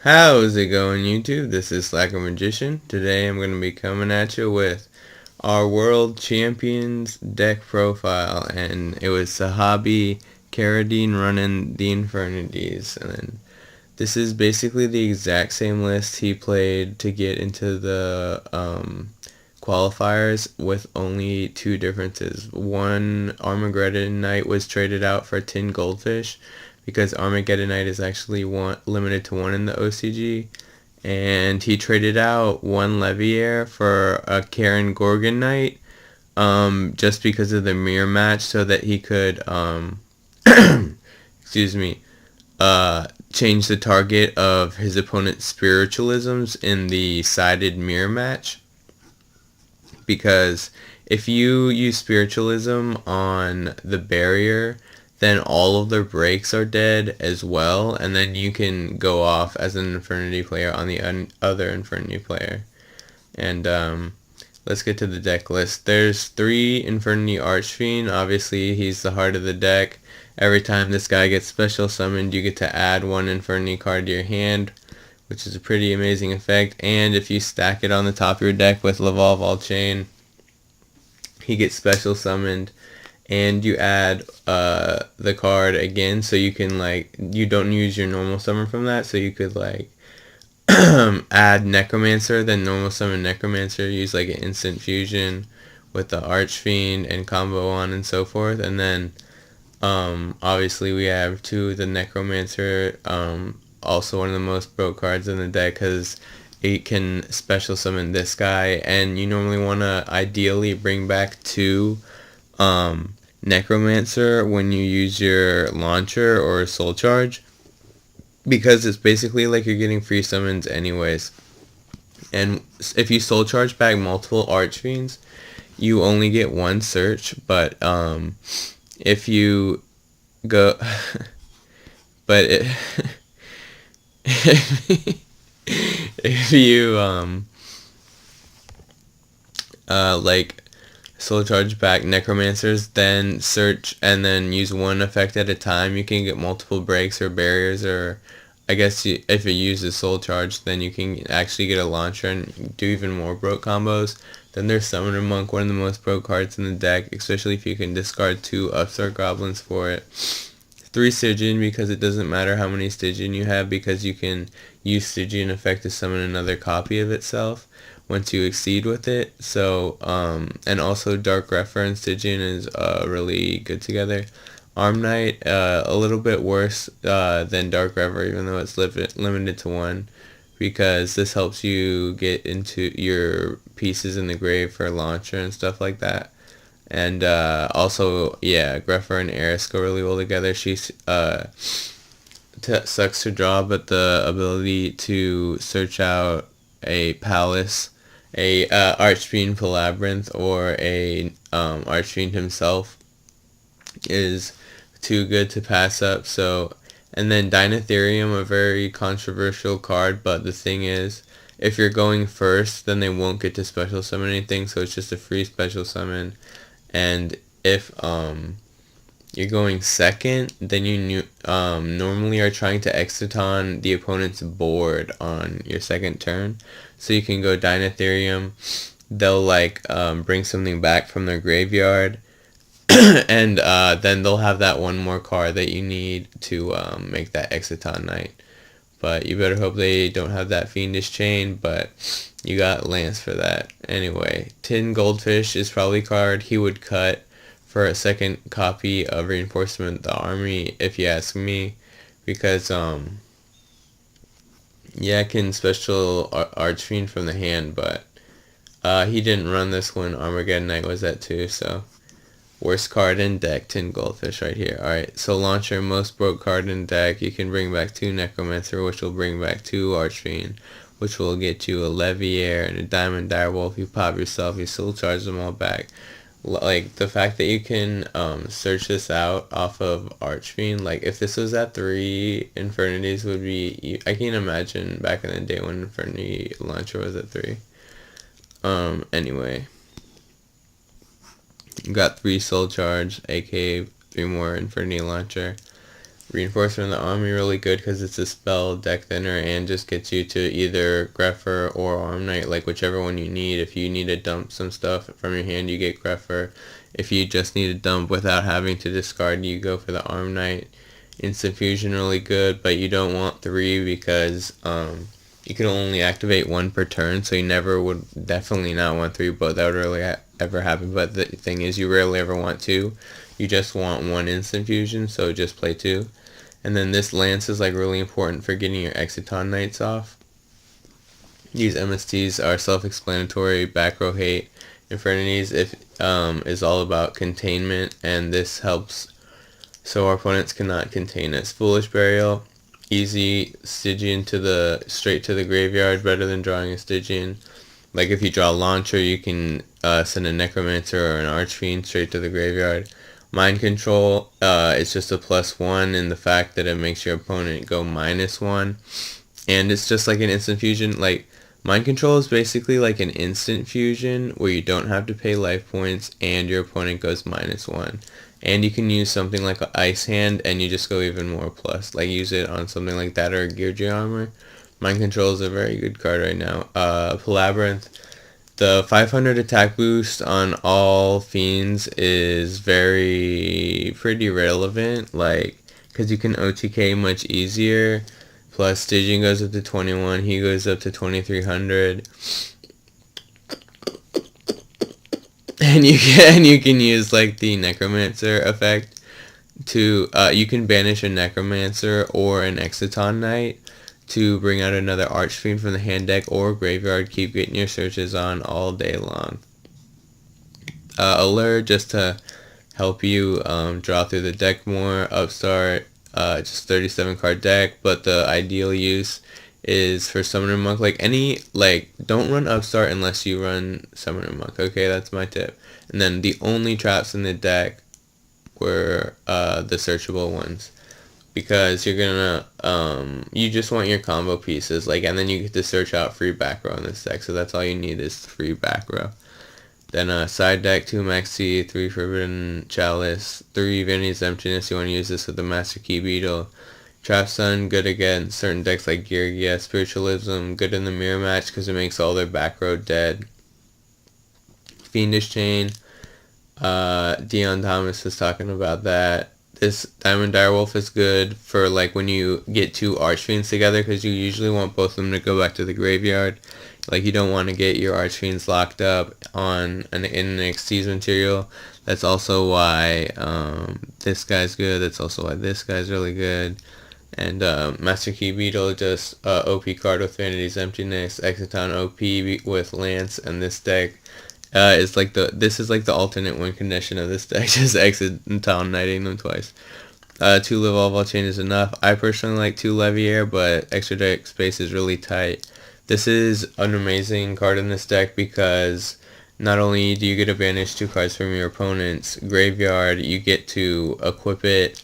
How's it going, YouTube? This is Slacker Magician. Today I'm going to be coming at you with our World Champions deck profile, and it was Sehabi, Kherridene running the Infernities, and then this is basically the exact same list he played to get into the qualifiers, with only two differences. One, Armageddon Knight was traded out for tin goldfish because Armageddon Knight is actually limited to one in the OCG, and he traded out one Leviair for a Karen Gorgon Knight, just because of the mirror match, so that he could excuse me, change the target of his opponent's spiritualisms in the sided mirror match. Because if you use spiritualism on the barrier, then all of their breaks are dead as well, and then you can go off as an Infernity player on the other Infernity player. And let's get to the deck list. There's 3 Infernity Archfiend. Obviously, he's the heart of the deck. Every time this guy gets special summoned, you get to add 1 Infernity card to your hand, which is a pretty amazing effect. And if you stack it on the top of your deck with Laval All Chain, he gets special summoned, and you add the card again, so you can, like, you don't use your normal summon from that, so you could, like, add Necromancer, then normal summon Necromancer, use like an instant fusion with the Archfiend and combo on and so forth. And then obviously we have the Necromancer, also one of the most broke cards in the deck, because it can special summon this guy, and you normally want to ideally bring back 2 Necromancer when you use your launcher or soul charge, because it's basically like you're getting free summons anyways. And if you soul charge back multiple Archfiends, you only get 1 search, but if you go but if you like soul charge back Necromancers, then search and then use 1 effect at a time, you can get multiple breaks or barriers, or I guess if it uses soul charge, then you can actually get a launcher and do even more broke combos. Then there's Summoner Monk, one of the most broke cards in the deck, especially if you can discard 2 Upstart Goblins for it. 3 Stygian, because it doesn't matter how many Stygian you have, because you can use Stygian effect to summon another copy of itself once you exceed with it. So and also Dark Grepher and Stygian is really good together. Arm Knight, a little bit worse than Dark Grepher, even though it's limited to 1, because this helps you get into your pieces in the grave for launcher and stuff like that. And also, yeah, Grepher and Eris go really well together. She's sucks to draw, but the ability to search out a palace, a Archfiend Labyrinth, or a Archfiend himself is too good to pass up. So, and then Dinotherium, a very controversial card, but the thing is, if you're going first, then they won't get to special summon anything, so it's just a free special summon. And if you're going second, then you normally are trying to Exciton the opponent's board on your second turn, so you can go Dinotherium. They'll like bring something back from their graveyard, and then they'll have that 1 more card that you need to make that Exciton Knight. But you better hope they don't have that Fiendish Chain, but you got Lance for that. Anyway, Tin Goldfish is probably a card he would cut for a second copy of Reinforcement the Army, if you ask me, because yeah, it can special Archfiend from the hand, but he didn't run this when Armageddon Knight was at 2, so worst card in deck, Tin Goldfish right here. Alright, so launcher, most broke card in deck. You can bring back 2 Necromancer, which will bring back 2 Archfiend, which will get you a Leviair and a Diamond Direwolf. You pop yourself, you still charge them all back. Like, the fact that you can search this out off of Archfiend, like, if this was at 3, Infernities would be, I can't imagine back in the day when Infernity Launcher was at 3. Anyway, you got 3 Soul Charge, aka 3 more Infernity Launcher. Reinforcement of the Army really good because it's a spell deck thinner and just gets you to either Grepher or Arm Knight, like whichever one you need. If you need to dump some stuff from your hand, you get Grepher. If you just need to dump without having to discard, you go for the Arm Knight. Instant Fusion really good, but you don't want 3 because you can only activate 1 per turn, so you never would definitely not want 3, but that would really ever happen. But the thing is, you rarely ever want 2. You just want 1 Instant Fusion, so just play 2. And then this lance is like really important for getting your Exciton Knights off. These MSTs are self-explanatory. Back row hate. Infernities is all about containment, and this helps so our opponents cannot contain us. Foolish Burial, easy Stygian straight to the graveyard, better than drawing a Stygian. Like if you draw a Launcher, you can send a Necromancer or an Archfiend straight to the graveyard. Mind Control is just a +1 in the fact that it makes your opponent go -1. And it's just like an instant fusion. Like, Mind Control is basically like an instant fusion where you don't have to pay life points and your opponent goes -1. And you can use something like an Ice Hand and you just go even more plus. Like, use it on something like that or a Geargia Armor. Mind Control is a very good card right now. Palabyrinth. The 500 attack boost on all fiends is pretty relevant, like, because you can OTK much easier. Plus, Stygian goes up to 21, he goes up to 2300. And you can use, like, the Necromancer effect to, you can banish a Necromancer or an Exciton Knight to bring out another Archfiend from the hand deck or graveyard. Keep getting your searches on all day long. Allure, just to help you draw through the deck more. Upstart, just 37 card deck, but the ideal use is for Summoner Monk. Don't run Upstart unless you run Summoner Monk. Okay, that's my tip. And then the only traps in the deck were the searchable ones. Because you're gonna, you just want your combo pieces, and then you get to search out free back row in this deck, so that's all you need is free back row. Then side deck, 2 Maxi, 3 Forbidden Chalice, 3 Vanity's Emptiness, you want to use this with the Master Key Beetle. Trap Sun, good against certain decks like Geargia. Spiritualism, good in the mirror match because it makes all their back row dead. Fiendish Chain, Dion Thomas was talking about that. This Diamond Direwolf is good for when you get 2 Archfiends together because you usually want both of them to go back to the graveyard. You don't want to get your Archfiends locked up in an Xyz material. That's also why this guy's good. That's also why this guy's really good. And Master Key Beetle, just OP card with Vanity's Emptiness. Exciton OP with Lance, and this deck is this is the alternate win condition of this deck, just Exciton knighting them twice. 2 Live All Chain is enough. I personally like 2 Leviair, but extra deck space is really tight. This is an amazing card in this deck because not only do you get to banish 2 cards from your opponent's graveyard, you get to equip it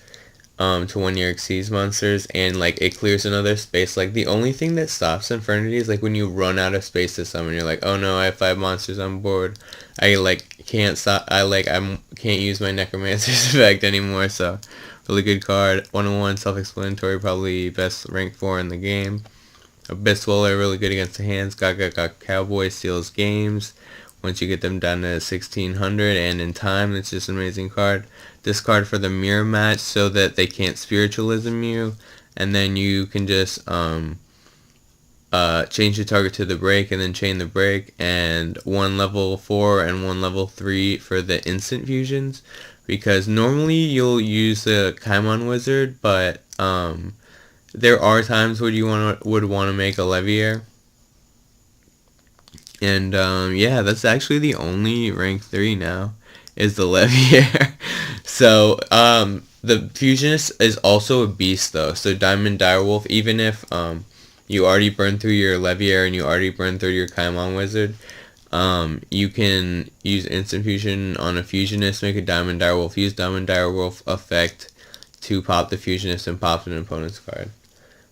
to one of your Xyz monsters, and it clears another space. The only thing that stops Infernity is when you run out of space to summon. You're like, oh no, I have 5 monsters on board. I can't stop. I can't use my Necromancer's effect anymore. So really good card. 101, self-explanatory, probably best rank 4 in the game. Abyss Dweller, really good against the hands. Got Cowboy, steals games once you get them down to 1600, and in time, it's just an amazing card. This card for the mirror match so that they can't spiritualism you, and then you can just change the target to the break and then chain the break, and 1 level 4 and 1 level 3 for the instant fusions, because normally you'll use the Kaimon Wizard, but there are times where you would want to make a Leviair. And yeah, that's actually the only rank 3 now is the Leviair. So the Fusionist is also a beast though. So Diamond Direwolf, even if you already burned through your Leviair and you already burned through your Kaimon Wizard, you can use Instant Fusion on a Fusionist, make a Diamond Direwolf, use Diamond Direwolf effect to pop the Fusionist and pop an opponent's card.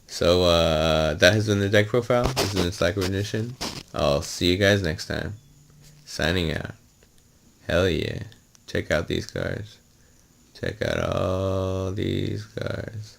So that has been the deck profile. This is an Encyclopedia Edition. I'll see you guys next time. Signing out. Hell yeah. Check out these cards. Check out all these cards.